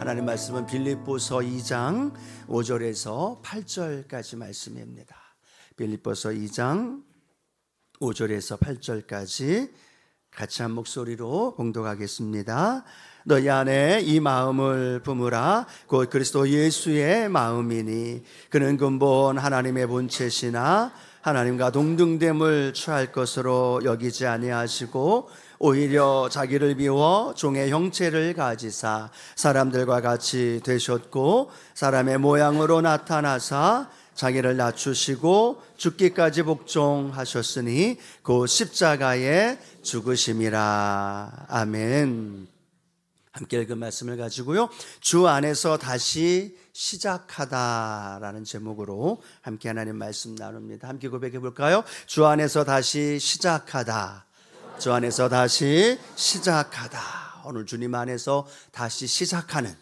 하나님 말씀은 빌립보서 2장 5절에서 8절까지 말씀입니다. 빌립보서 2장 5절에서 8절까지 같이 한 목소리로 봉독하겠습니다. 너희 안에 이 마음을 품으라. 곧 그리스도 예수의 마음이니 그는 근본 하나님의 본체시나 하나님과 동등됨을 취할 것으로 여기지 아니하시고 오히려 자기를 비워 종의 형체를 가지사 사람들과 같이 되셨고 사람의 모양으로 나타나사 자기를 낮추시고 죽기까지 복종하셨으니 곧 십자가에 죽으심이라. 아멘. 함께 읽은 말씀을 가지고요, 주 안에서 다시 시작하다라는 제목으로 함께 하나님 말씀 나눕니다. 함께 고백해 볼까요? 주 안에서 다시 시작하다. 주 안에서 다시 시작하다. 오늘 주님 안에서 다시 시작하는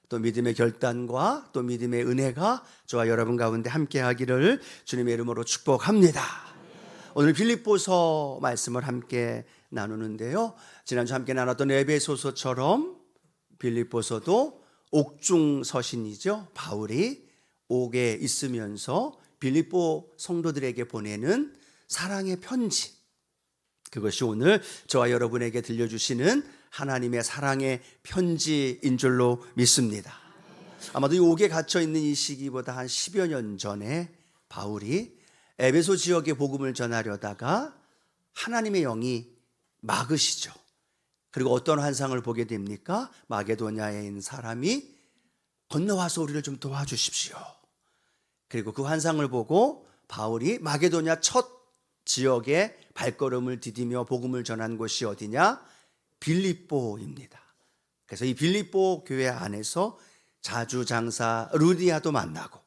또 믿음의 결단과 또 믿음의 은혜가 저와 여러분 가운데 함께 하기를 주님의 이름으로 축복합니다. 오늘 빌립보서 말씀을 함께 나누는데요, 지난주 함께 나눴던 에베소서처럼 빌립보서도 옥중서신이죠. 바울이 옥에 있으면서 빌립보 성도들에게 보내는 사랑의 편지, 그것이 오늘 저와 여러분에게 들려주시는 하나님의 사랑의 편지인 줄로 믿습니다. 아마도 이 옥에 갇혀 있는 이 시기보다 한 10여 년 전에 바울이 에베소 지역에 복음을 전하려다가 하나님의 영이 막으시죠. 그리고 어떤 환상을 보게 됩니까? 마게도냐에 있는 사람이 건너와서 우리를 좀 도와주십시오. 그리고 그 환상을 보고 바울이 마게도냐 첫 지역에 발걸음을 디디며 복음을 전한 곳이 어디냐? 빌립보입니다. 그래서 이 빌립보 교회 안에서 자주 장사 루디아도 만나고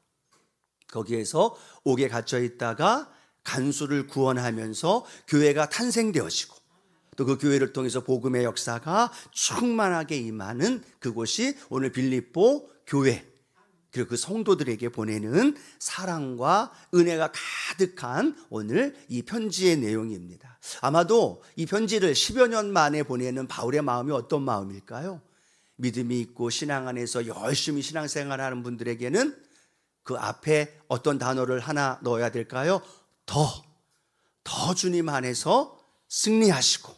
거기에서 옥에 갇혀 있다가 간수를 구원하면서 교회가 탄생되어지고 또 그 교회를 통해서 복음의 역사가 충만하게 임하는 그곳이 오늘 빌립보 교회, 그리고 그 성도들에게 보내는 사랑과 은혜가 가득한 오늘 이 편지의 내용입니다. 아마도 이 편지를 10여 년 만에 보내는 바울의 마음이 어떤 마음일까요? 믿음이 있고 신앙 안에서 열심히 신앙생활하는 분들에게는 그 앞에 어떤 단어를 하나 넣어야 될까요? 더 주님 안에서 승리하시고,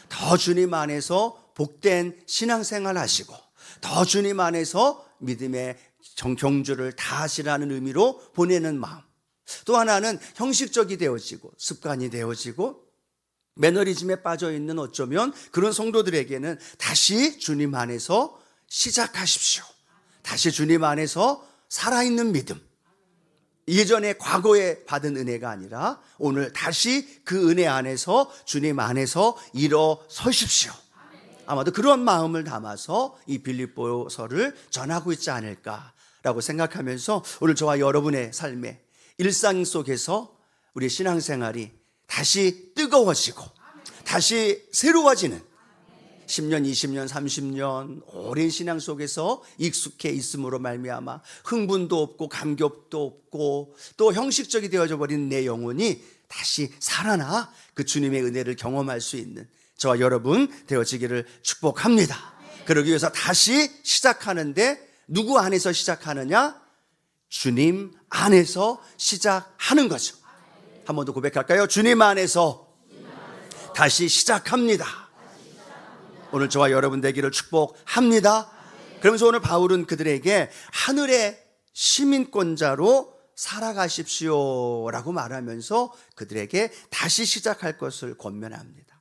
더 주님 안에서 복된 신앙생활 하시고, 더 주님 안에서 믿음의 경주를 다 하시라는 의미로 보내는 마음. 또 하나는 형식적이 되어지고 습관이 되어지고 매너리즘에 빠져있는 어쩌면 그런 성도들에게는 다시 주님 안에서 시작하십시오. 다시 주님 안에서 살아있는 믿음. 예전에 과거에 받은 은혜가 아니라 오늘 다시 그 은혜 안에서 주님 안에서 일어서십시오. 아마도 그런 마음을 담아서 이 빌립보서를 전하고 있지 않을까라고 생각하면서 오늘 저와 여러분의 삶의 일상 속에서 우리 신앙생활이 다시 뜨거워지고 다시 새로워지는 10년, 20년, 30년 오랜 신앙 속에서 익숙해 있음으로 말미암아 흥분도 없고 감격도 없고 또 형식적이 되어져 버린 내 영혼이 다시 살아나 그 주님의 은혜를 경험할 수 있는 저와 여러분 되어지기를 축복합니다. 그러기 위해서 다시 시작하는데 누구 안에서 시작하느냐? 주님 안에서 시작하는 거죠. 한 번 더 고백할까요? 주님 안에서 다시 시작합니다. 오늘 저와 여러분 되기를 축복합니다. 그러면서 오늘 바울은 그들에게 하늘의 시민권자로 살아가십시오라고 말하면서 그들에게 다시 시작할 것을 권면합니다.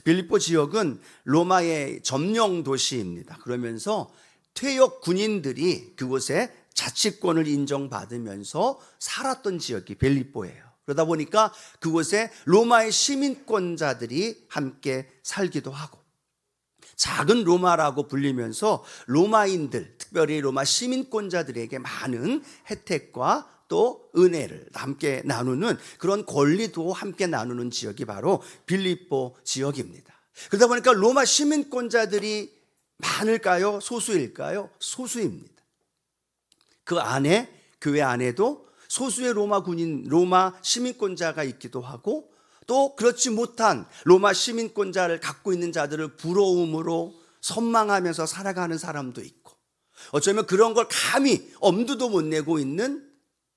빌립보 지역은 로마의 점령 도시입니다. 그러면서 퇴역 군인들이 그곳에 자치권을 인정받으면서 살았던 지역이 빌립보예요. 그러다 보니까 그곳에 로마의 시민권자들이 함께 살기도 하고 작은 로마라고 불리면서 로마인들, 특별히 로마 시민권자들에게 많은 혜택과 또 은혜를 함께 나누는 그런 권리도 함께 나누는 지역이 바로 빌립보 지역입니다. 그러다 보니까 로마 시민권자들이 많을까요? 소수일까요? 소수입니다. 그 안에, 교회 안에도 소수의 로마 군인, 로마 시민권자가 있기도 하고 또 그렇지 못한 로마 시민권자를 갖고 있는 자들을 부러움으로 선망하면서 살아가는 사람도 있고 어쩌면 그런 걸 감히 엄두도 못 내고 있는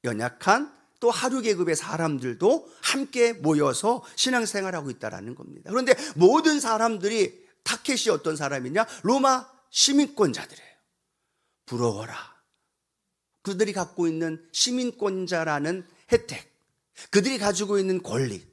연약한 또 하류 계급의 사람들도 함께 모여서 신앙생활하고 있다는 겁니다. 그런데 모든 사람들이 타켓이 어떤 사람이냐? 로마 시민권자들이에요. 부러워라. 그들이 갖고 있는 시민권자라는 혜택, 그들이 가지고 있는 권리,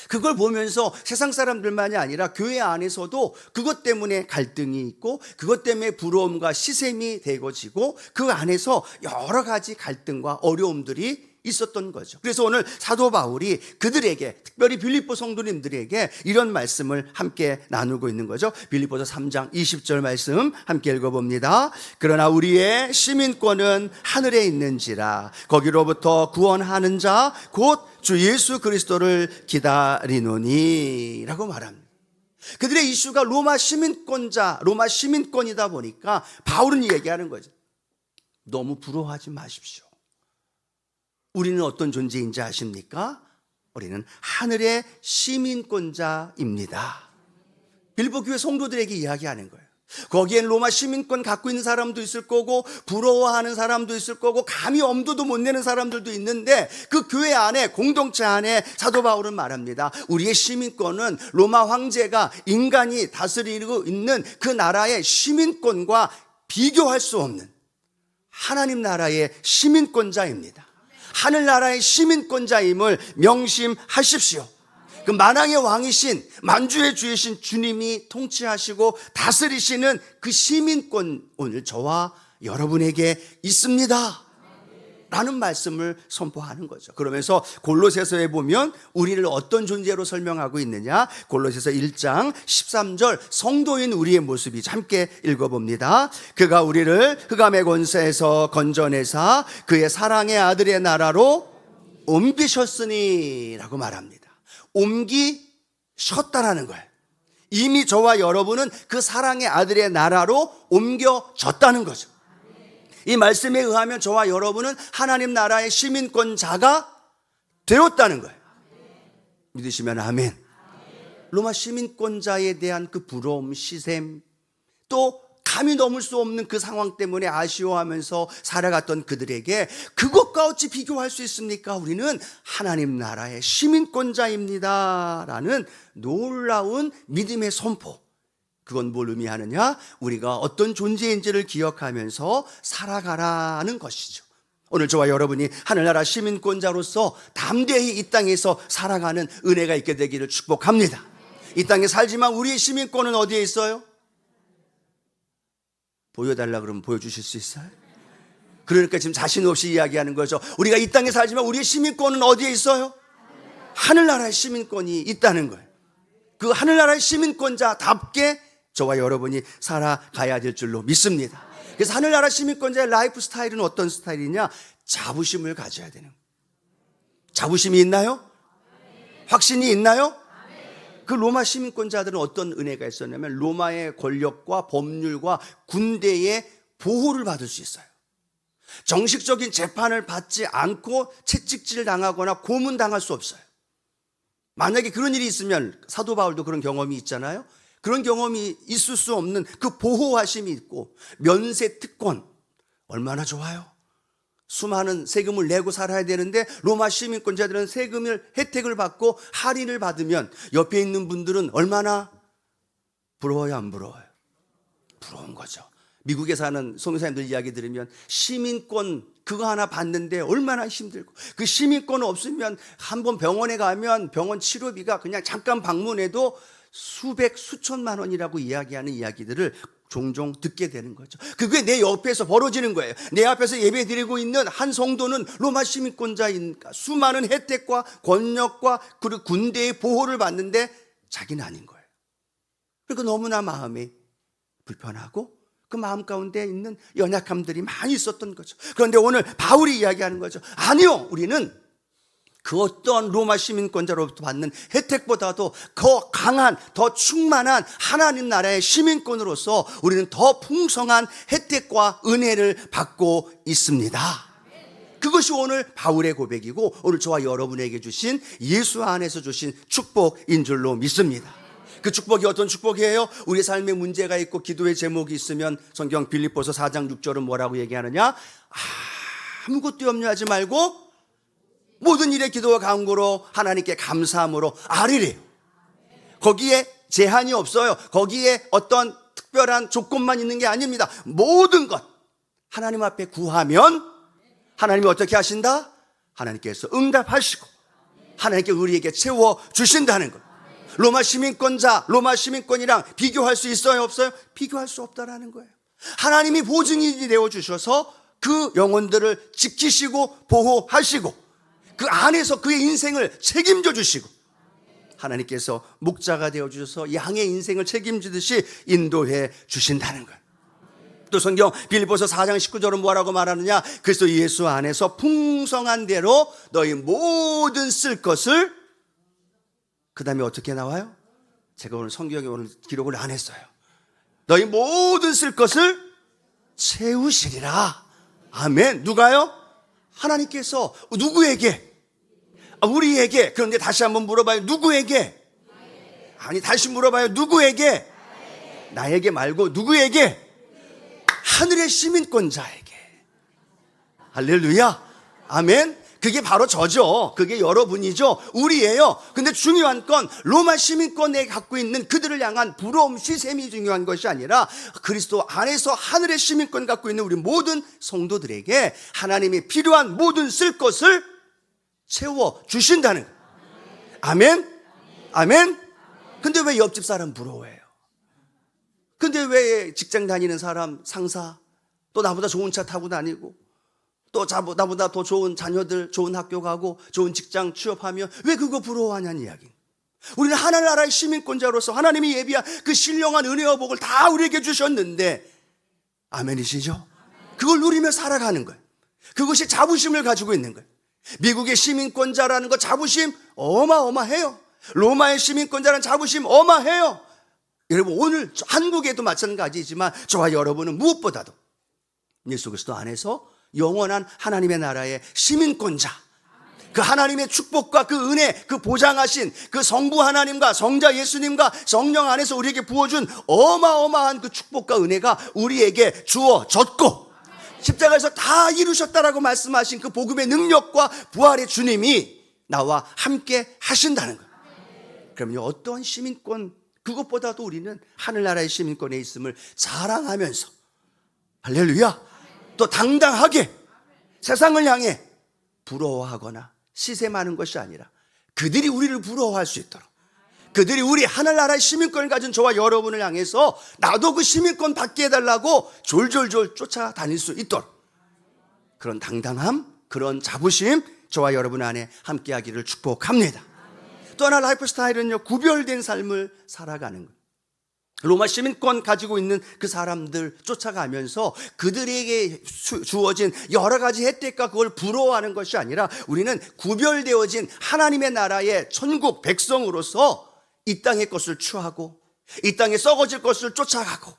그걸 보면서 세상 사람들만이 아니라 교회 안에서도 그것 때문에 갈등이 있고 그것 때문에 부러움과 시샘이 되어지고 그 안에서 여러 가지 갈등과 어려움들이 있었던 거죠. 그래서 오늘 사도 바울이 그들에게, 특별히 빌립보 성도님들에게 이런 말씀을 함께 나누고 있는 거죠. 빌립보서 3장 20절 말씀 함께 읽어봅니다. 그러나 우리의 시민권은 하늘에 있는지라 거기로부터 구원하는 자 곧 주 예수 그리스도를 기다리노니 라고 말합니다. 그들의 이슈가 로마 시민권자, 로마 시민권이다 보니까 바울은 얘기하는 거죠. 너무 부러워하지 마십시오. 우리는 어떤 존재인지 아십니까? 우리는 하늘의 시민권자입니다. 빌립보 교회 성도들에게 이야기하는 거예요. 거기엔 로마 시민권 갖고 있는 사람도 있을 거고 부러워하는 사람도 있을 거고 감히 엄두도 못 내는 사람들도 있는데 그 교회 안에, 공동체 안에 사도 바울은 말합니다. 우리의 시민권은 로마 황제가 인간이 다스리고 있는 그 나라의 시민권과 비교할 수 없는 하나님 나라의 시민권자입니다. 하늘나라의 시민권자임을 명심하십시오. 그 만왕의 왕이신, 만주의 주이신 주님이 통치하시고 다스리시는 그 시민권 오늘 저와 여러분에게 있습니다 라는 말씀을 선포하는 거죠. 그러면서 골로새서에 보면 우리를 어떤 존재로 설명하고 있느냐, 골로새서 1장 13절 성도인 우리의 모습이 함께 읽어봅니다. 그가 우리를 흑암의 권세에서 건져내사 그의 사랑의 아들의 나라로 옮기셨으니 라고 말합니다. 옮기셨다라는 거예요. 이미 저와 여러분은 그 사랑의 아들의 나라로 옮겨졌다는 거죠. 이 말씀에 의하면 저와 여러분은 하나님 나라의 시민권자가 되었다는 거예요. 믿으시면 아멘. 로마 시민권자에 대한 그 부러움, 시샘, 또 감히 넘을 수 없는 그 상황 때문에 아쉬워하면서 살아갔던 그들에게 그것과 어찌 비교할 수 있습니까? 우리는 하나님 나라의 시민권자입니다 라는 놀라운 믿음의 선포. 그건 뭘 의미하느냐? 우리가 어떤 존재인지를 기억하면서 살아가라는 것이죠. 오늘 저와 여러분이 하늘나라 시민권자로서 담대히 이 땅에서 살아가는 은혜가 있게 되기를 축복합니다. 이 땅에 살지만 우리의 시민권은 어디에 있어요? 보여달라 그러면 보여주실 수 있어요? 그러니까 지금 자신 없이 이야기하는 거죠. 우리가 이 땅에 살지만 우리의 시민권은 어디에 있어요? 하늘나라의 시민권이 있다는 거예요. 그 하늘나라의 시민권자답게 저와 여러분이 살아가야 될 줄로 믿습니다. 그래서 하늘나라 시민권자의 라이프 스타일은 어떤 스타일이냐? 자부심을 가져야 되는 거예요. 자부심이 있나요? 확신이 있나요? 그 로마 시민권자들은 어떤 은혜가 있었냐면 로마의 권력과 법률과 군대의 보호를 받을 수 있어요. 정식적인 재판을 받지 않고 채찍질 당하거나 고문당할 수 없어요. 만약에 그런 일이 있으면 사도 바울도 그런 경험이 있잖아요. 그런 경험이 있을 수 없는 그 보호하심이 있고 면세 특권 얼마나 좋아요. 수많은 세금을 내고 살아야 되는데 로마 시민권자들은 세금을 혜택을 받고 할인을 받으면 옆에 있는 분들은 얼마나 부러워요, 안 부러워요? 부러운 거죠. 미국에 사는 선교사님들 이야기 들으면 시민권 그거 하나 받는데 얼마나 힘들고 그 시민권 없으면 한번 병원에 가면 병원 치료비가 그냥 잠깐 방문해도 수백 수천만 원이라고 이야기하는 이야기들을 종종 듣게 되는 거죠. 그게 내 옆에서 벌어지는 거예요. 내 앞에서 예배 드리고 있는 한 성도는 로마 시민권자이니까 수많은 혜택과 권력과 그리고 군대의 보호를 받는데 자기는 아닌 거예요. 그러니까 너무나 마음이 불편하고 그 마음 가운데 있는 연약함들이 많이 있었던 거죠. 그런데 오늘 바울이 이야기하는 거죠. 아니요, 우리는 그 어떤 로마 시민권자로부터 받는 혜택보다도 더 강한, 더 충만한 하나님 나라의 시민권으로서 우리는 더 풍성한 혜택과 은혜를 받고 있습니다. 그것이 오늘 바울의 고백이고 오늘 저와 여러분에게 주신 예수 안에서 주신 축복인 줄로 믿습니다. 그 축복이 어떤 축복이에요? 우리 삶에 문제가 있고 기도의 제목이 있으면 성경 빌립보서 4장 6절은 뭐라고 얘기하느냐? 아무것도 염려하지 말고 모든 일에 기도와 간구로 하나님께 감사함으로 아뢰래요. 거기에 제한이 없어요. 거기에 어떤 특별한 조건만 있는 게 아닙니다. 모든 것 하나님 앞에 구하면 하나님이 어떻게 하신다? 하나님께서 응답하시고 하나님께 우리에게 채워주신다는 것. 로마 시민권이랑 비교할 수 있어요? 없어요? 비교할 수 없다라는 거예요. 하나님이 보증인이 되어주셔서 그 영혼들을 지키시고 보호하시고 그 안에서 그의 인생을 책임져 주시고 하나님께서 목자가 되어주셔서 양의 인생을 책임지듯이 인도해 주신다는 거예요. 또 성경 빌립보서 4장 19절은 뭐라고 말하느냐? 그리스도 예수 안에서 풍성한 대로 너희 모든 쓸 것을, 그 다음에 어떻게 나와요? 제가 오늘 성경에 오늘 기록을 안 했어요. 너희 모든 쓸 것을 채우시리라. 아멘. 누가요? 하나님께서. 누구에게? 우리에게. 그런데 다시 한번 물어봐요. 누구에게? 아니, 다시 물어봐요. 누구에게? 나에게 말고 누구에게? 하늘의 시민권자에게. 할렐루야. 아멘. 그게 바로 저죠. 그게 여러분이죠. 우리예요. 근데 중요한 건 로마 시민권에 갖고 있는 그들을 향한 부러움, 시샘이 중요한 것이 아니라 그리스도 안에서 하늘의 시민권 갖고 있는 우리 모든 성도들에게 하나님이 필요한 모든 쓸 것을 채워 주신다는 거예요. 아멘. 아멘. 근데 왜 옆집 사람 부러워해요? 근데 왜 직장 다니는 사람, 상사, 또 나보다 좋은 차 타고 다니고 또 나보다 더 좋은 자녀들 좋은 학교 가고 좋은 직장 취업하면 왜 그거 부러워하냐는 이야기. 우리는 하나나라의 시민권자로서 하나님이 예비한 그 신령한 은혜와 복을 다 우리에게 주셨는데, 아멘이시죠? 그걸 누리며 살아가는 거예요. 그것이 자부심을 가지고 있는 거예요. 미국의 시민권자라는 거 자부심 어마어마해요. 로마의 시민권자라는 자부심 어마해요. 여러분, 오늘 한국에도 마찬가지지만 저와 여러분은 무엇보다도 예수 그리스도 안에서 영원한 하나님의 나라의 시민권자, 그 하나님의 축복과 그 은혜, 그 보장하신 그 성부 하나님과 성자 예수님과 성령 안에서 우리에게 부어준 어마어마한 그 축복과 은혜가 우리에게 주어졌고 십자가에서 다 이루셨다라고 말씀하신 그 복음의 능력과 부활의 주님이 나와 함께 하신다는 거예요. 그러면 어떠한 시민권, 그것보다도 우리는 하늘나라의 시민권에 있음을 자랑하면서, 할렐루야, 또 당당하게 세상을 향해 부러워하거나 시샘하는 것이 아니라 그들이 우리를 부러워할 수 있도록, 그들이 우리 하늘나라의 시민권을 가진 저와 여러분을 향해서 나도 그 시민권 받게 해달라고 졸졸졸 쫓아다닐 수 있도록 그런 당당함, 그런 자부심 저와 여러분 안에 함께하기를 축복합니다. 또 하나 라이프 스타일은요, 구별된 삶을 살아가는 거예요. 로마 시민권 가지고 있는 그 사람들 쫓아가면서 그들에게 주어진 여러 가지 혜택과 그걸 부러워하는 것이 아니라 우리는 구별되어진 하나님의 나라의 천국 백성으로서 이 땅의 것을 취하고 이 땅에 썩어질 것을 쫓아가고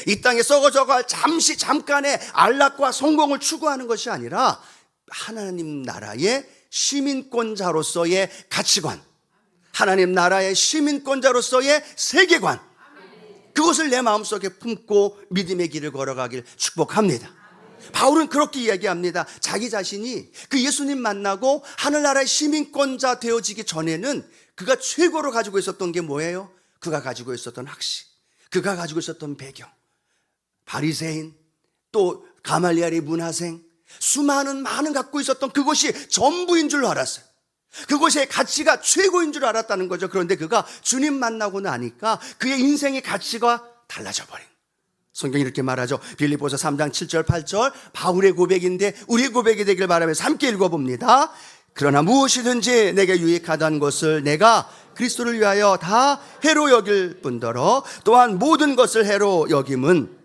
이 땅에 썩어져갈 잠깐의 안락과 성공을 추구하는 것이 아니라 하나님 나라의 시민권자로서의 가치관, 하나님 나라의 시민권자로서의 세계관, 그것을 내 마음속에 품고 믿음의 길을 걸어가길 축복합니다. 바울은 그렇게 이야기합니다. 자기 자신이 그 예수님 만나고 하늘나라의 시민권자 되어지기 전에는 그가 최고로 가지고 있었던 게 뭐예요? 그가 가지고 있었던 학식, 그가 가지고 있었던 배경, 바리새인, 또 가말리엘의 문화생, 많은 갖고 있었던 그것이 전부인 줄 알았어요. 그것의 가치가 최고인 줄 알았다는 거죠. 그런데 그가 주님 만나고 나니까 그의 인생의 가치가 달라져 버린. 성경이 이렇게 말하죠. 빌립보서 3장 7절 8절 바울의 고백인데 우리의 고백이 되길 바라면서 함께 읽어봅니다. 그러나 무엇이든지 내게 유익하다는 것을 내가 그리스도를 위하여 다 해로 여길 뿐더러 또한 모든 것을 해로 여김은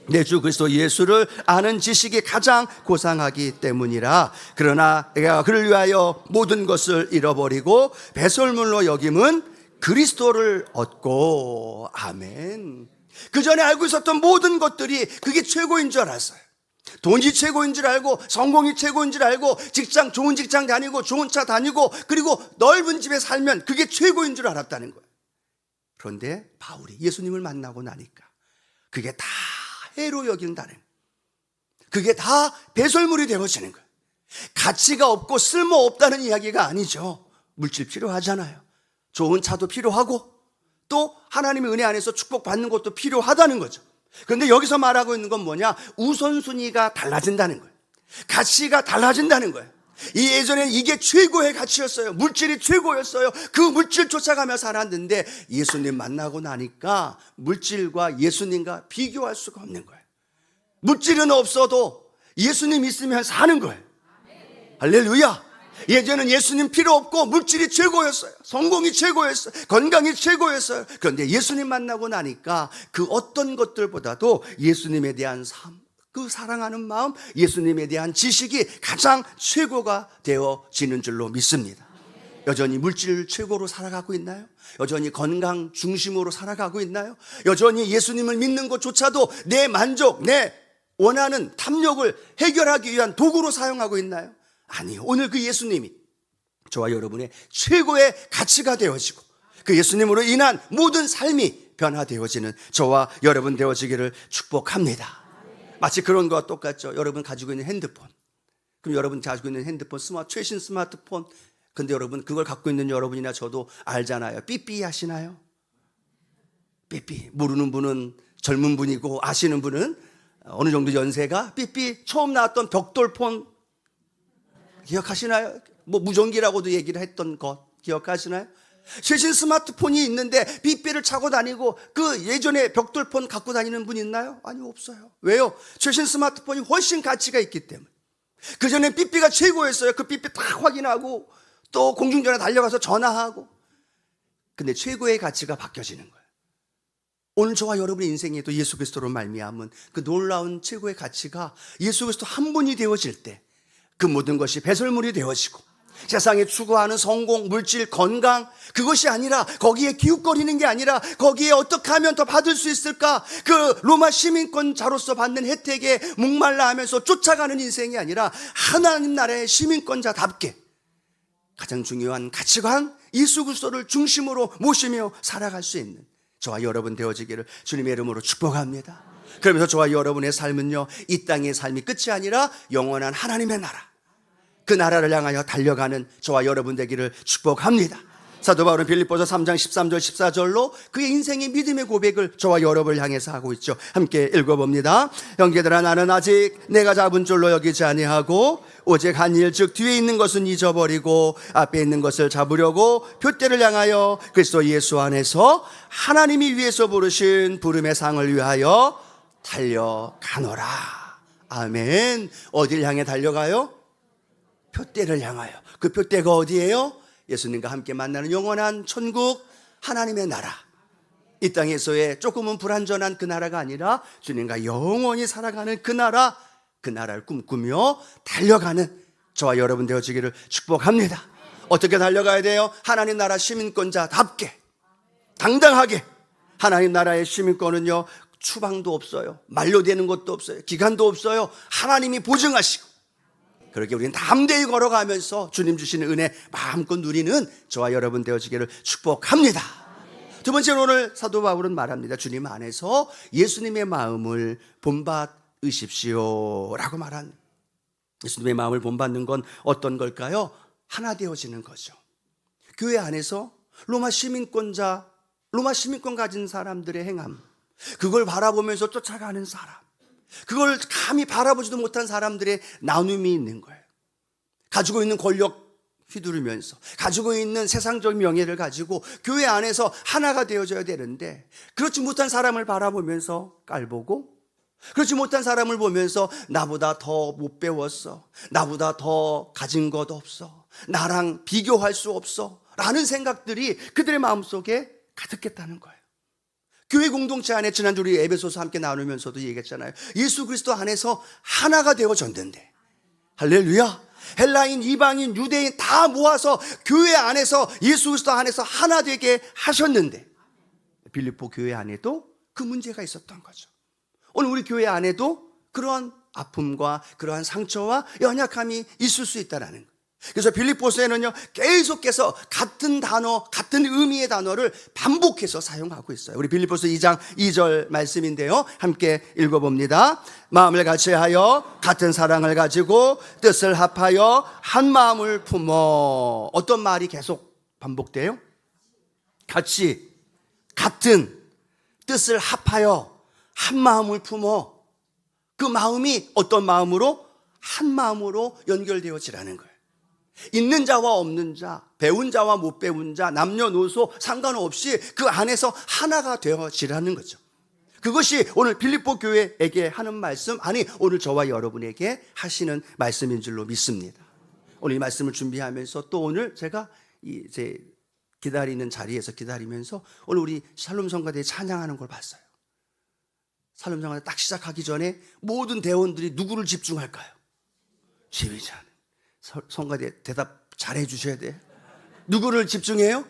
내 주 그리스도 예수를 아는 지식이 가장 고상하기 때문이라. 그러나 내가 그를 위하여 모든 것을 잃어버리고 배설물로 여김은 그리스도를 얻고. 아멘. 그 전에 알고 있었던 모든 것들이 그게 최고인 줄 알았어요. 돈이 최고인 줄 알고, 성공이 최고인 줄 알고, 좋은 직장 다니고 좋은 차 다니고 그리고 넓은 집에 살면 그게 최고인 줄 알았다는 거예요. 그런데 바울이 예수님을 만나고 나니까 그게 다 해로 여긴다는, 그게 다 배설물이 되어지는 거예요. 가치가 없고 쓸모없다는 이야기가 아니죠. 물질 필요하잖아요. 좋은 차도 필요하고 또 하나님의 은혜 안에서 축복받는 것도 필요하다는 거죠. 그런데 여기서 말하고 있는 건 뭐냐? 우선순위가 달라진다는 거예요. 가치가 달라진다는 거예요. 이 예전에는 이게 최고의 가치였어요. 물질이 최고였어요. 그 물질 쫓아가며 살았는데 예수님 만나고 나니까 물질과 예수님과 비교할 수가 없는 거예요. 물질은 없어도 예수님 있으면 사는 거예요. 할렐루야. 예전에는 예수님 필요 없고 물질이 최고였어요. 성공이 최고였어요. 건강이 최고였어요. 그런데 예수님 만나고 나니까 그 어떤 것들보다도 예수님에 대한 삶, 그 사랑하는 마음, 예수님에 대한 지식이 가장 최고가 되어지는 줄로 믿습니다. 여전히 물질 최고로 살아가고 있나요? 여전히 건강 중심으로 살아가고 있나요? 여전히 예수님을 믿는 것조차도 내 만족, 내 원하는 탐욕을 해결하기 위한 도구로 사용하고 있나요? 아니요. 오늘 그 예수님이 저와 여러분의 최고의 가치가 되어지고 그 예수님으로 인한 모든 삶이 변화되어지는 저와 여러분 되어지기를 축복합니다. 마치 그런 것과 똑같죠. 여러분 가지고 있는 핸드폰. 그럼 여러분 가지고 있는 핸드폰, 최신 스마트폰. 근데 여러분 그걸 갖고 있는 여러분이나 저도 알잖아요. 삐삐 하시나요? 삐삐. 모르는 분은 젊은 분이고 아시는 분은 어느 정도 연세가 삐삐 처음 나왔던 벽돌폰 기억하시나요? 무전기라고도 얘기를 했던 것 기억하시나요? 최신 스마트폰이 있는데 삐삐를 차고 다니고 그 예전에 벽돌폰 갖고 다니는 분 있나요? 아니, 없어요. 왜요? 최신 스마트폰이 훨씬 가치가 있기 때문에. 그전엔 삐삐가 최고였어요. 그 삐삐 딱 확인하고 또 공중전화 달려가서 전화하고. 근데 최고의 가치가 바뀌어지는 거예요. 오늘 저와 여러분의 인생에도 예수 그리스도로 말미암은 그 놀라운 최고의 가치가 예수 그리스도 한 분이 되어질 때 그 모든 것이 배설물이 되어지고 세상에 추구하는 성공, 물질, 건강, 그것이 아니라 거기에 기웃거리는 게 아니라 거기에 어떻게 하면 더 받을 수 있을까? 그 로마 시민권자로서 받는 혜택에 목말라 하면서 쫓아가는 인생이 아니라 하나님 나라의 시민권자답게 가장 중요한 가치관, 예수 그리스도를 중심으로 모시며 살아갈 수 있는 저와 여러분 되어지기를 주님의 이름으로 축복합니다. 그러면서 저와 여러분의 삶은요, 이 땅의 삶이 끝이 아니라 영원한 하나님의 나라, 그 나라를 향하여 달려가는 저와 여러분 되기를 축복합니다. 사도 바울은 빌립보서 3장 13절 14절로 그의 인생의 믿음의 고백을 저와 여러분을 향해서 하고 있죠. 함께 읽어봅니다. 형제들아, 나는 아직 내가 잡은 줄로 여기지 아니하고 오직 한 일, 즉 뒤에 있는 것은 잊어버리고 앞에 있는 것을 잡으려고 표대를 향하여 그리스도 예수 안에서 하나님이 위에서 부르신 부름의 상을 위하여 달려가노라. 아멘. 어디를 향해 달려가요? 표대를 향하여. 그 표대가 어디예요? 예수님과 함께 만나는 영원한 천국, 하나님의 나라. 이 땅에서의 조금은 불완전한 그 나라가 아니라 주님과 영원히 살아가는 그 나라, 그 나라를 꿈꾸며 달려가는 저와 여러분 되어지기를 축복합니다. 어떻게 달려가야 돼요? 하나님 나라 시민권자답게 당당하게. 하나님 나라의 시민권은요, 추방도 없어요. 만료되는 것도 없어요. 기간도 없어요. 하나님이 보증하시고, 그렇게 우리는 담대히 걸어가면서 주님 주시는 은혜 마음껏 누리는 저와 여러분 되어지기를 축복합니다. 두 번째로 오늘 사도 바울은 말합니다. 주님 안에서 예수님의 마음을 본받으십시오 라고 말한, 예수님의 마음을 본받는 건 어떤 걸까요? 하나 되어지는 거죠. 교회 안에서 로마 시민권 가진 사람들의 행함, 그걸 바라보면서 쫓아가는 사람, 그걸 감히 바라보지도 못한 사람들의 나눔이 있는 거예요. 가지고 있는 권력 휘두르면서, 가지고 있는 세상적 명예를 가지고 교회 안에서 하나가 되어져야 되는데, 그렇지 못한 사람을 바라보면서 깔보고, 그렇지 못한 사람을 보면서 나보다 더 못 배웠어, 나보다 더 가진 것 없어, 나랑 비교할 수 없어 라는 생각들이 그들의 마음속에 가득했다는 거예요. 교회 공동체 안에 지난주 우리 에베소서 함께 나누면서도 얘기했잖아요. 예수 그리스도 안에서 하나가 되어졌는데, 할렐루야. 헬라인, 이방인, 유대인 다 모아서 교회 안에서 예수 그리스도 안에서 하나 되게 하셨는데, 빌립보 교회 안에도 그 문제가 있었던 거죠. 오늘 우리 교회 안에도 그러한 아픔과 그러한 상처와 연약함이 있을 수 있다는 거예요. 그래서 빌립보서에는요 계속해서 같은 단어, 같은 의미의 단어를 반복해서 사용하고 있어요. 우리 빌립보서 2장 2절 말씀인데요, 함께 읽어봅니다. 마음을 같이하여 같은 사랑을 가지고 뜻을 합하여 한 마음을 품어. 어떤 말이 계속 반복돼요? 같이, 같은, 뜻을 합하여 한 마음을 품어. 그 마음이 어떤 마음으로? 한 마음으로 연결되어지라는 거예요. 있는 자와 없는 자, 배운 자와 못 배운 자, 남녀노소 상관없이 그 안에서 하나가 되어지라는 거죠. 그것이 오늘 빌립보 교회에게 하는 말씀, 아니 오늘 저와 여러분에게 하시는 말씀인 줄로 믿습니다. 오늘 이 말씀을 준비하면서 또 오늘 제가 이제 기다리는 자리에서 기다리면서 오늘 우리 샬롬 성가대에 찬양하는 걸 봤어요. 샬롬 성가대 딱 시작하기 전에 모든 대원들이 누구를 집중할까요? 지휘자. 성가대 대답 잘해 주셔야 돼요. 누구를 집중해요?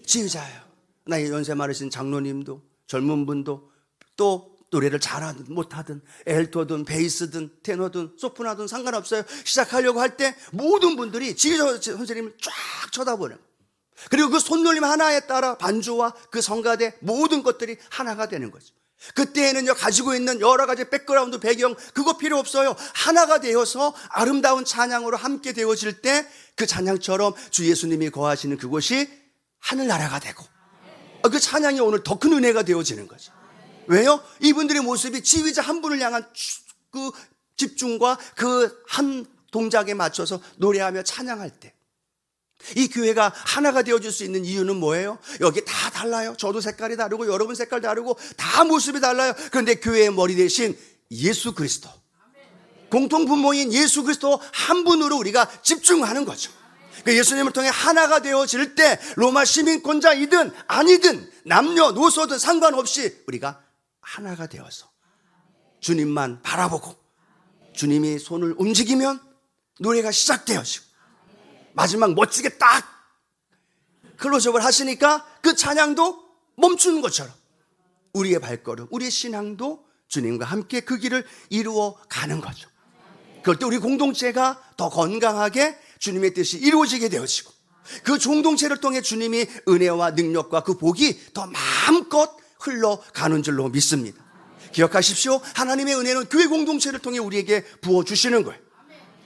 지휘자예요. 나이 연세 많으신 장로님도, 젊은 분도, 또 노래를 잘하든 못하든, 엘토든 베이스든 테너든 소프나든 상관없어요. 시작하려고 할 때 모든 분들이 지휘자 선생님을 쫙 쳐다보는, 그리고 그 손놀림 하나에 따라 반주와 그 성가대 모든 것들이 하나가 되는 거죠. 그때에는요 가지고 있는 여러 가지 백그라운드 배경 그거 필요 없어요. 하나가 되어서 아름다운 찬양으로 함께 되어질 때 그 찬양처럼 주 예수님이 거하시는 그곳이 하늘나라가 되고, 그 찬양이 오늘 더 큰 은혜가 되어지는 거죠. 왜요? 이분들의 모습이 지휘자 한 분을 향한 그 집중과 그 한 동작에 맞춰서 노래하며 찬양할 때 이 교회가 하나가 되어줄 수 있는 이유는 뭐예요? 여기 다 달라요. 저도 색깔이 다르고 여러분 색깔 다르고 다 모습이 달라요. 그런데 교회의 머리 대신 예수 그리스도, 공통분모인 예수 그리스도 한 분으로 우리가 집중하는 거죠. 그 예수님을 통해 하나가 되어질 때 로마 시민권자이든 아니든 남녀노소든 상관없이 우리가 하나가 되어서 주님만 바라보고 주님이 손을 움직이면 노래가 시작되어지고 마지막 멋지게 딱 클로즈업을 하시니까 그 찬양도 멈추는 것처럼 우리의 발걸음, 우리의 신앙도 주님과 함께 그 길을 이루어 가는 거죠. 그럴 때 우리 공동체가 더 건강하게 주님의 뜻이 이루어지게 되어지고 그 공동체를 통해 주님이 은혜와 능력과 그 복이 더 마음껏 흘러가는 줄로 믿습니다. 기억하십시오. 하나님의 은혜는 교회 공동체를 통해 우리에게 부어주시는 거예요.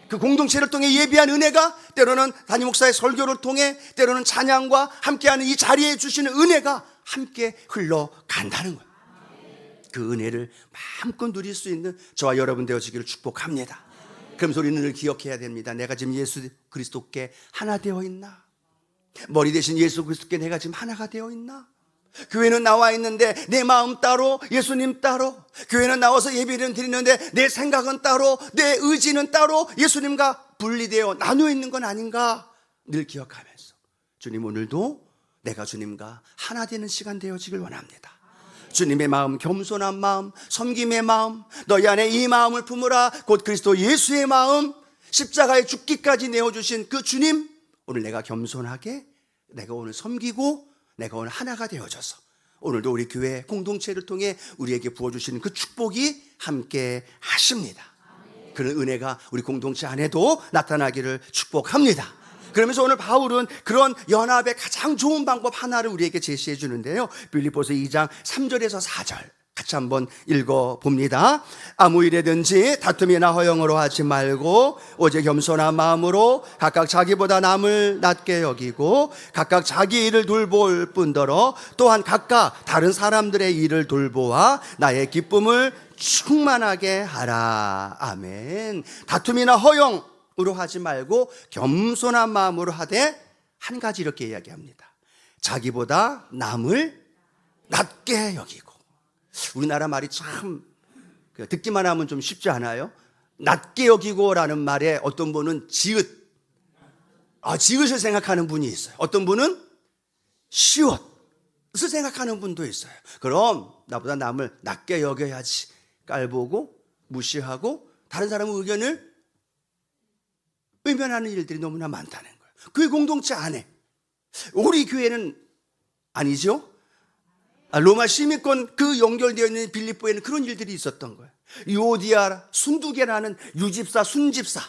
그 공동체를 통해 예비한 은혜가 때로는 담임 목사의 설교를 통해 때로는 찬양과 함께하는 이 자리에 주시는 은혜가 함께 흘러간다는 거예요. 그 은혜를 마음껏 누릴 수 있는 저와 여러분 되어지기를 축복합니다. 그러면서 우리는 늘 기억해야 됩니다. 내가 지금 예수 그리스도께 하나 되어 있나? 머리 대신 예수 그리스도께 내가 지금 하나가 되어 있나? 교회는 나와 있는데 내 마음 따로, 예수님 따로. 교회는 나와서 예배를 드리는데 내 생각은 따로, 내 의지는 따로 예수님과 분리되어 나누어 있는 건 아닌가 늘 기억하면서 주님 오늘도 내가 주님과 하나 되는 시간 되어지길 원합니다. 주님의 마음, 겸손한 마음, 섬김의 마음, 너희 안에 이 마음을 품으라. 곧 그리스도 예수의 마음, 십자가에 죽기까지 내어주신 그 주님, 오늘 내가 겸손하게 내가 오늘 섬기고 내가 오늘 하나가 되어져서 오늘도 우리 교회 공동체를 통해 우리에게 부어주시는 그 축복이 함께 하십니다. 그런 은혜가 우리 공동체 안에도 나타나기를 축복합니다. 그러면서 오늘 바울은 그런 연합의 가장 좋은 방법 하나를 우리에게 제시해 주는데요, 빌립보서 2장 3절에서 4절 같이 한번 읽어봅니다. 아무 일에든지 다툼이나 허영으로 하지 말고 오직 겸손한 마음으로 각각 자기보다 남을 낮게 여기고 각각 자기 일을 돌볼 뿐더러 또한 각각 다른 사람들의 일을 돌보아 나의 기쁨을 충만하게 하라. 아멘. 다툼이나 허영으로 하지 말고 겸손한 마음으로 하되 한 가지 이렇게 이야기합니다. 자기보다 남을 낮게 여기고. 우리나라 말이 참 듣기만 하면 좀 쉽지 않아요? 낮게 여기고라는 말에 어떤 분은 지읒을 생각하는 분이 있어요. 어떤 분은 시옷을 생각하는 분도 있어요. 그럼 나보다 남을 낮게 여겨야지 깔보고 무시하고 다른 사람의 의견을 외면하는 일들이 너무나 많다는 거예요. 교회 공동체 안에 우리 교회는 아니죠? 로마 시민권 그 연결되어 있는 빌립보에는 그런 일들이 있었던 거예요. 요디아 순두개라는 유집사 순집사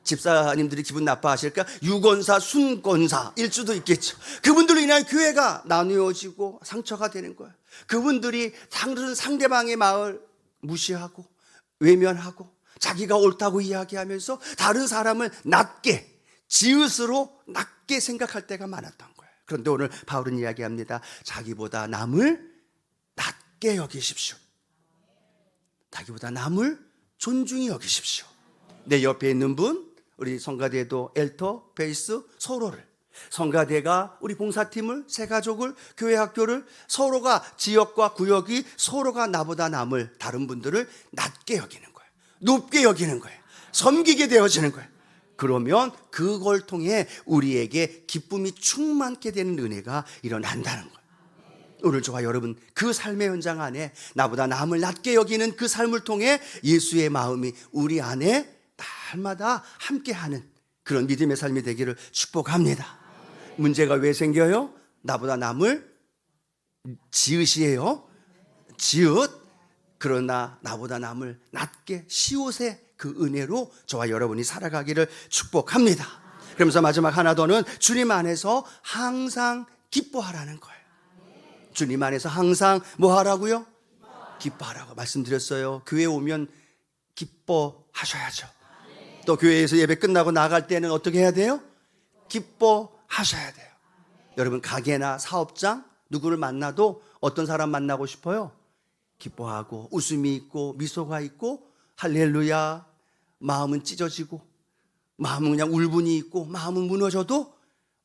집사님들이 기분 나빠하실까? 유권사, 순권사일 수도 있겠죠. 그분들로 인한 교회가 나누어지고 상처가 되는 거예요. 그분들이 다른 상대방의 마을 무시하고 외면하고 자기가 옳다고 이야기하면서 다른 사람을 낮게, 지읒으로 낮게 생각할 때가 많았던 거예요. 그런데 오늘 바울은 이야기합니다. 자기보다 남을 낮게 여기십시오. 자기보다 남을 존중히 여기십시오. 내 옆에 있는 분, 우리 성가대도 엘터, 베이스, 서로를, 성가대가 우리 봉사팀을, 새가족을, 교회 학교를, 서로가 지역과 구역이 서로가 나보다 남을, 다른 분들을 낮게 여기는 거예요. 높게 여기는 거예요. 섬기게 되어지는 거예요. 그러면 그걸 통해 우리에게 기쁨이 충만케 되는 은혜가 일어난다는 거예요. 오늘 저와 여러분, 그 삶의 현장 안에 나보다 남을 낮게 여기는 그 삶을 통해 예수의 마음이 우리 안에 날마다 함께하는 그런 믿음의 삶이 되기를 축복합니다. 문제가 왜 생겨요? 나보다 남을 지읒이에요. 지읒. 그러나 나보다 남을 낮게 시옷의 그 은혜로 저와 여러분이 살아가기를 축복합니다. 그러면서 마지막 하나 더는 주님 안에서 항상 기뻐하라는 거예요. 주님 안에서 항상 뭐 하라고요? 기뻐하라고 말씀드렸어요. 교회 오면 기뻐하셔야죠. 또 교회에서 예배 끝나고 나갈 때는 어떻게 해야 돼요? 기뻐하셔야 돼요. 여러분, 가게나 사업장 누구를 만나도 어떤 사람 만나고 싶어요? 기뻐하고 웃음이 있고 미소가 있고 할렐루야. 마음은 찢어지고 마음은 그냥 울분이 있고 마음은 무너져도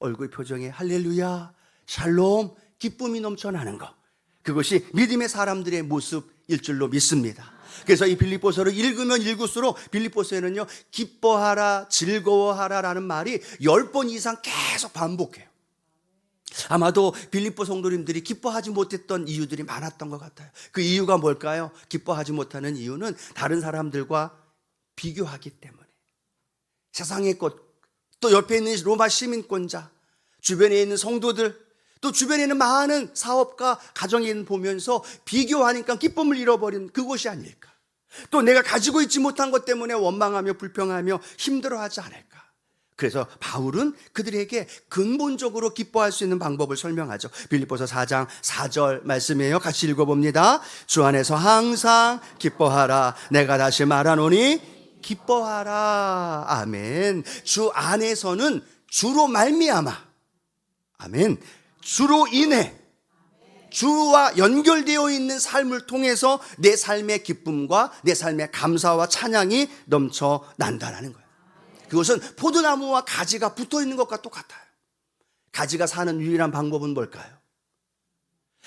얼굴 표정에 할렐루야, 샬롬, 기쁨이 넘쳐나는 것, 그것이 믿음의 사람들의 모습일 줄로 믿습니다. 그래서 이 빌립보서를 읽으면 읽을수록 빌립보서에는요, 기뻐하라, 즐거워하라라는 말이 10번 이상 계속 반복해요. 아마도 빌립보 성도님들이 기뻐하지 못했던 이유들이 많았던 것 같아요. 그 이유가 뭘까요? 기뻐하지 못하는 이유는 다른 사람들과 비교하기 때문에, 세상의 것, 또 옆에 있는 로마 시민권자, 주변에 있는 성도들, 또 주변에 있는 많은 사업가, 가정에 있는 보면서 비교하니까 기쁨을 잃어버린 그것이 아닐까. 또 내가 가지고 있지 못한 것 때문에 원망하며 불평하며 힘들어하지 않을까. 그래서 바울은 그들에게 근본적으로 기뻐할 수 있는 방법을 설명하죠. 빌립보서 4장 4절 말씀이에요. 같이 읽어봅니다. 주 안에서 항상 기뻐하라. 내가 다시 말하노니 기뻐하라. 아멘. 주 안에서는 주로 말미암아, 아멘, 주로 인해, 주와 연결되어 있는 삶을 통해서 내 삶의 기쁨과 내 삶의 감사와 찬양이 넘쳐난다는 거예요. 그것은 포도나무와 가지가 붙어있는 것과 똑같아요. 가지가 사는 유일한 방법은 뭘까요?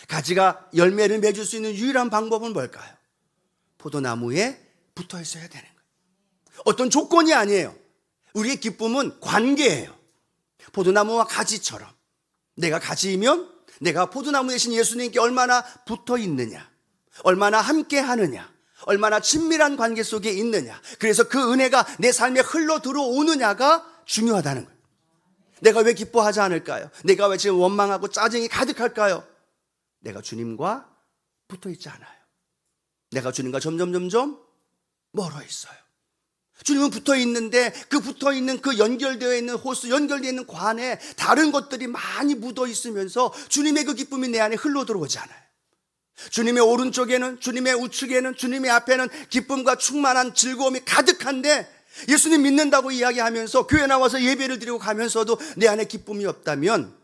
가지가 열매를 맺을 수 있는 유일한 방법은 뭘까요? 포도나무에 붙어 있어야 되는 거예요. 어떤 조건이 아니에요. 우리의 기쁨은 관계예요. 포도나무와 가지처럼 내가 가지이면 내가 포도나무 대신 예수님께 얼마나 붙어 있느냐, 얼마나 함께 하느냐, 얼마나 친밀한 관계 속에 있느냐, 그래서 그 은혜가 내 삶에 흘러 들어오느냐가 중요하다는 거예요. 내가 왜 기뻐하지 않을까요? 내가 왜 지금 원망하고 짜증이 가득할까요? 내가 주님과 붙어 있지 않아요. 내가 주님과 점점 멀어 있어요. 주님은 붙어 있는데 그 붙어 있는 그 연결되어 있는 호스, 연결되어 있는 관에 다른 것들이 많이 묻어 있으면서 주님의 그 기쁨이 내 안에 흘러 들어오지 않아요. 주님의 오른쪽에는, 주님의 우측에는, 주님의 앞에는 기쁨과 충만한 즐거움이 가득한데 예수님 믿는다고 이야기하면서 교회 나와서 예배를 드리고 가면서도 내 안에 기쁨이 없다면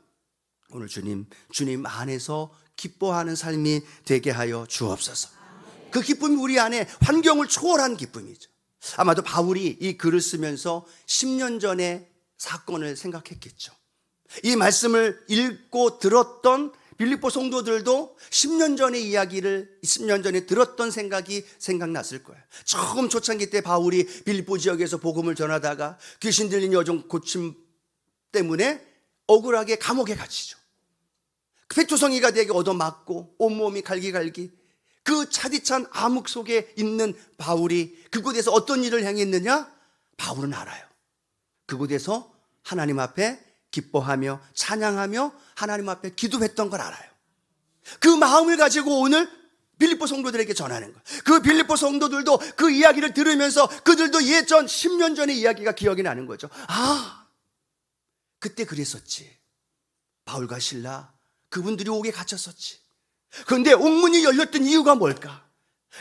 오늘 주님 안에서 기뻐하는 삶이 되게 하여 주옵소서. 그 기쁨이 우리 안에 환경을 초월한 기쁨이죠. 아마도 바울이 이 글을 쓰면서 10년 전의 사건을 생각했겠죠. 이 말씀을 읽고 들었던 빌립보 성도들도 10년 전의 이야기를 10년 전에 들었던 생각이 생각났을 거예요. 처음 초창기 때 바울이 빌립보 지역에서 복음을 전하다가 귀신 들린 여종 고침 때문에 억울하게 감옥에 갇히죠. 백투성이가 되게 얻어맞고 온몸이 갈기갈기, 그 차디찬 암흑 속에 있는 바울이 그곳에서 어떤 일을 행했느냐? 바울은 알아요. 그곳에서 하나님 앞에 기뻐하며 찬양하며 하나님 앞에 기도했던 걸 알아요. 그 마음을 가지고 오늘 빌립보 성도들에게 전하는 거예요. 그 빌립보 성도들도 그 이야기를 들으면서 그들도 예전 10년 전의 이야기가 기억이 나는 거죠. 아, 그때 그랬었지. 바울과 실라 그분들이 옥에 갇혔었지. 그런데 옥문이 열렸던 이유가 뭘까?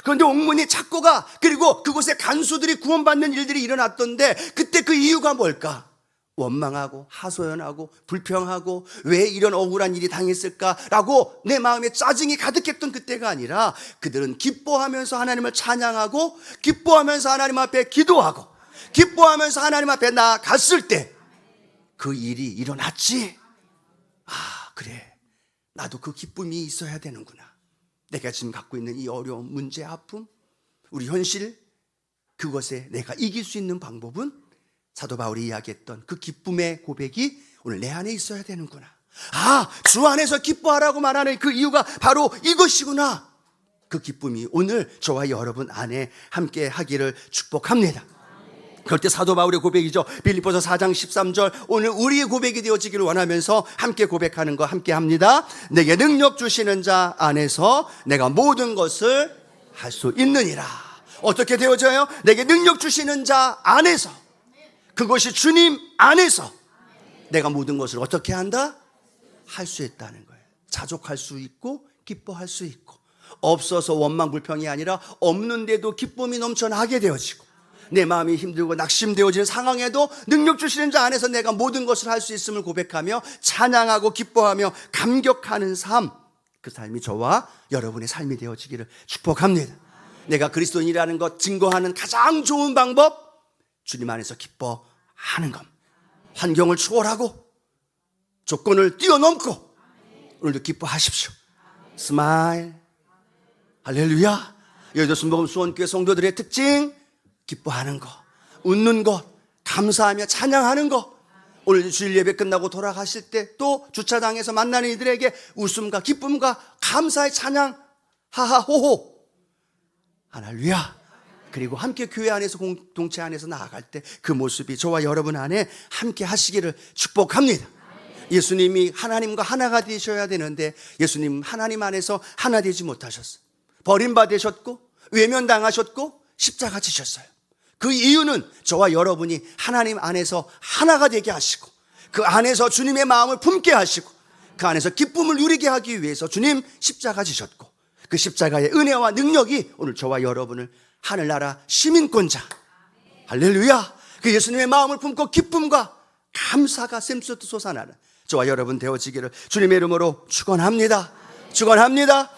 그런데 옥문이 착고가 그리고 그곳에 간수들이 구원받는 일들이 일어났던데 그때 그 이유가 뭘까? 원망하고 하소연하고 불평하고 왜 이런 억울한 일이 당했을까라고 내 마음에 짜증이 가득했던 그때가 아니라 그들은 기뻐하면서 하나님을 찬양하고 기뻐하면서 하나님 앞에 기도하고 기뻐하면서 하나님 앞에 나아갔을 때 그 일이 일어났지. 아, 그래, 나도 그 기쁨이 있어야 되는구나. 내가 지금 갖고 있는 이 어려운 문제, 아픔, 우리 현실, 그것에 내가 이길 수 있는 방법은 사도 바울이 이야기했던 그 기쁨의 고백이 오늘 내 안에 있어야 되는구나. 아, 주 안에서 기뻐하라고 말하는 그 이유가 바로 이것이구나. 그 기쁨이 오늘 저와 여러분 안에 함께 하기를 축복합니다. 그럴 때 사도 바울의 고백이죠. 빌립보서 4장 13절, 오늘 우리의 고백이 되어지기를 원하면서 함께 고백하는 거 함께 합니다. 내게 능력 주시는 자 안에서 내가 모든 것을 할 수 있느니라. 어떻게 되어져요? 내게 능력 주시는 자 안에서, 그것이 주님 안에서 내가 모든 것을 어떻게 한다? 할 수 있다는 거예요. 자족할 수 있고 기뻐할 수 있고, 없어서 원망 불평이 아니라 없는데도 기쁨이 넘쳐나게 되어지고, 내 마음이 힘들고 낙심되어지는 상황에도 능력 주시는 자 안에서 내가 모든 것을 할 수 있음을 고백하며 찬양하고 기뻐하며 감격하는 삶, 그 삶이 저와 여러분의 삶이 되어지기를 축복합니다. 내가 그리스도인이라는 것 증거하는 가장 좋은 방법, 주님 안에서 기뻐하는 것. 환경을 초월하고 조건을 뛰어넘고 오늘도 기뻐하십시오. 스마일. 할렐루야. 여의도 순복음 수원교회 성도들의 특징, 기뻐하는 것, 웃는 것, 감사하며 찬양하는 것. 오늘 주일 예배 끝나고 돌아가실 때 또 주차장에서 만나는 이들에게 웃음과 기쁨과 감사의 찬양, 하하호호, 할렐루야. 그리고 함께 교회 안에서 공동체 안에서 나아갈 때 그 모습이 저와 여러분 안에 함께 하시기를 축복합니다. 예수님이 하나님과 하나가 되셔야 되는데 예수님 하나님 안에서 하나 되지 못하셨어요. 버림받으셨고 외면당하셨고 십자가 지셨어요. 그 이유는 저와 여러분이 하나님 안에서 하나가 되게 하시고 그 안에서 주님의 마음을 품게 하시고 그 안에서 기쁨을 누리게 하기 위해서 주님 십자가 지셨고, 그 십자가의 은혜와 능력이 오늘 저와 여러분을 하늘나라 시민권자, 할렐루야, 그 예수님의 마음을 품고 기쁨과 감사가 샘솟듯 솟아나는 저와 여러분 되어지기를 주님의 이름으로 축원합니다. 축원합니다.